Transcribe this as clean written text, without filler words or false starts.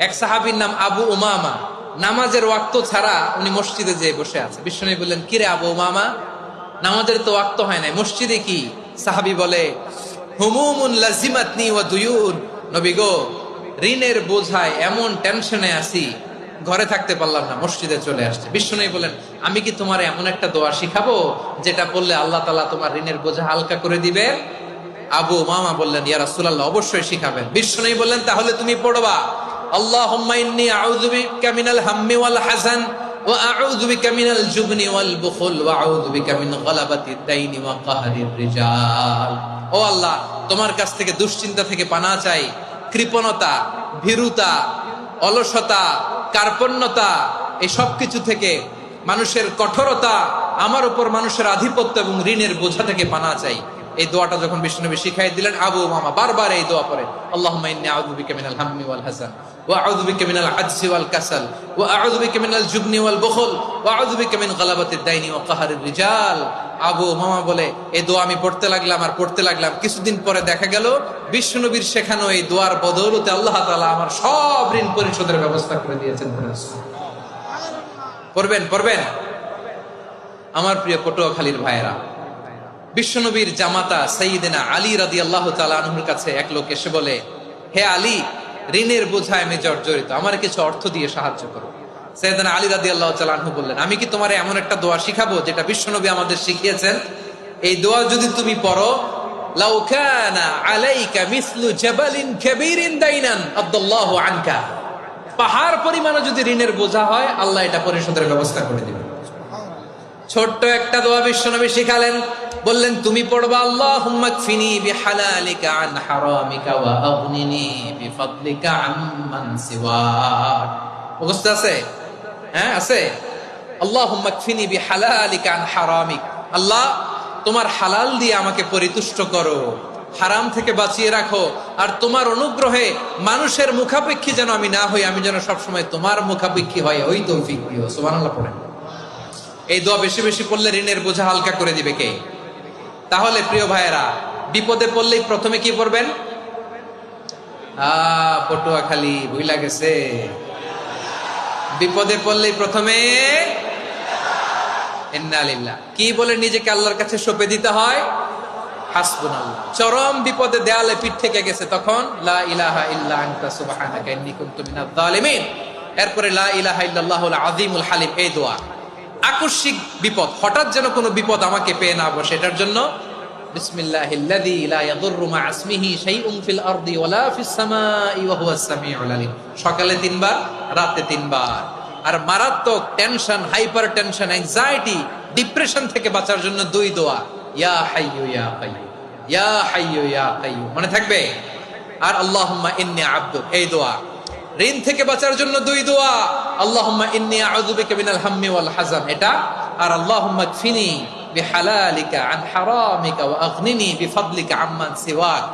এক সাহাবীর নাম আবু উমামা, নামাজের ওয়াক্ত ছাড়া উনি মসজিদে যেয়ে বসে আছে। বিশ্বনবী বললেন, কিরে আবু উমামা, নামাজের তো ওয়াক্ত হয় নাই, মসজিদে কি? সাহাবী বলে, হুমুমুন লাজিমাতনি ওয়া দুয়ুন। নবী গো, ঋণের বোঝায় এমন টেনশনে আছি, ঘরে থাকতে পারলাম না, মসজিদে চলে আসছে। বিশ্বনবী বলেন, আমি কি তোমার এমন একটা দোয়া শিখাবো যেটা পড়লে আল্লাহ তাআলা তোমার ঋণের বোঝা হালকা করে দিবে? আবু উমামা বললেন, ইয়া রাসূলুল্লাহ, অবশ্যই শিখাবেন। বিশ্বনবী বললেন, তাহলে তুমি পড়বা, আল্লাহুম্মা ইন্নী আউযু বিকা মিনাল হাম্মি ওয়াল হাযান ওয়া আউযু বিকা মিনাল জুবনি ওয়াল বুখল ওয়া আউযু বিকা মিন গালাবাতিদ দাইনি ওয়া কাহরির রিজাল। ও আল্লাহ, তোমার কাছ থেকে দুশ্চিন্তা থেকে পানাহ চাই, কৃপণতা, ভীরুতা, অলসতা, কার্পণ্যতা, এই সব কিছু থেকে, মানুষের কঠোরতা, আমার উপর মানুষের আধিপত্য এবং ঋণের বোঝা থেকে পানাহ চাই। এই দোয়াটা যখন বিশ্বনবী শিখাই দিলেন, আবু উমামা বারবার এই দোয়া পড়ে, আল্লাহুম্মা ইন্নী আউযু বিকা মিনাল হাম্মি ওয়াল হাযান ওয়া আউযু বিকা মিনাল আজজি ওয়াল কাসাল ওয়া আউযু বিকা মিনাল জুবনি ওয়াল বুখল ওয়া আউযু বিকা মিন গালাবাতিদ দাইনি ওয়া কাহরির রিজাল। আবু উমামা বলে, এই দোয়া আমি পড়তে লাগলাম আর পড়তে লাগলাম। কিছুদিন পরে দেখা গেল বিশ্বনবীর শেখানো এই দোয়ার বদৌলতে আল্লাহ তাআলা আমার সব ঋণ পরিশোধের ব্যবস্থা করে দিয়েছেন। পড়বেন পড়বেন। আমার প্রিয় পটুয়াখালীর ভাইয়েরা, বিশ্বনবীর জামাতা সাইয়্যিদিনা আলী রাদিয়াল্লাহু তাআলা আনহুর কাছে এক লোক এসে বলে, হে আলী, ঋণের বোঝায় আমি জর্জরিত, আমার কিছু অর্থ দিয়ে সাহায্য করো। সাইয়্যিদিনা আলী রাদিয়াল্লাহু তাআলা আনহু বললেন, আমি কি তোমারে এমন একটা দোয়া শিখাবো যেটা বিশ্বনবী আমাদের শিখিয়েছেন? এই দোয়া যদি তুমি পড়ো, লাউ কানা আলাইকা মিসলু জাবালিন কাবীরিন দাইনান আদাল্লাহু আনকা, পাহাড় পরিমাণে যদি ঋণের বোঝা হয়, আল্লাহ এটা পরিশোধের ব্যবস্থা করে দিবেন। ছোট্ট একটা দোয়া বিশ্বনবী শিখালেন, বললেন, তুমি পড়বা, আল্লাহুম্মা কফিনি বিহালালিকা আন হারামিকা ওয়া আগনিনি বিফাদলিকা আম্মান সিওয়াক। মুখস্থ আছে? হ্যাঁ, আছে। আল্লাহুম্মা কফিনি বিহালালিকা আন হারামিক, আল্লাহ তোমার হালাল দিয়ে আমাকে পরিতুষ্ট করো, হারাম থেকে বাঁচিয়ে রাখো, আর তোমার অনুগ্রহে মানুষের মুখাপেক্ষী যেন আমি না হই, আমি যেন সবসময় তোমার মুখাপেক্ষী হয়, ওই তৌফিক দিও। সুবহানাল্লাহ পড়েন। এই দোয়া বেশি বেশি পড়লে ঋণের বোঝা হালকা করে দিবে কে? তাহলে প্রিয় ভাইয়েরা, বিপদে পড়লেই প্রথমে কি পড়বেন? পটুয়াখালী ভুইলা গেছে। বিপদে পড়লেই প্রথমে ইন্না লিল্লাহ কি বলে নিজেকে আল্লাহর কাছে সঁপে দিতে হয়? হাসবুনাল্লাহ। চরম বিপদে দেয়ালে পিঠ থেকে গেছে, তখন লা ইলাহা ইল্লা আনতা সুবহানাকা ইন্নী কুনতু মিনাজ জালিমিন। এরপরে লা ইলাহা ইল্লাল্লাহুল আযীমুল হালিম, এই দোয়া। আকস্মিক বিপদ, হঠাৎ যেন কোনো বিপদ আমাকে পেয়ে না বসে, এটার জন্য বিসমিল্লাহিল্লাযী লা ইয়াদুররু মা ইসমিহি শাইউন ফিল আরদি ওয়ালা ফিস সামাই ওয়া হুয়াস সামিউল আলিম। সকালে 3 বার, রাতে 3 বার। আর মারাত্মক tension, hyper tension, anxiety, depression থেকে বাঁচার জন্য 2 দোয়া, ইয়া হাইয়্যু ইয়া কাইয়্যুম, ইয়া হাইয়্যু ইয়া কাইয়্যুম, মনে থাকবে? আর আল্লাহুম্মা ইন্নী আবদুক, এই দোয়া। ঋণ থেকে বাঁচার জন্য 2 দোয়া, আল্লাহুম্মা ইন্নী আউযু বিকা মিনাল হাম্মি ওয়াল হাযান, এটা। আর আল্লাহুম্মা কফিনি বিহালালিকা আন হারামিকা ওয়া আগনিনি বিফাদলিকা আম্মান সিওয়াক।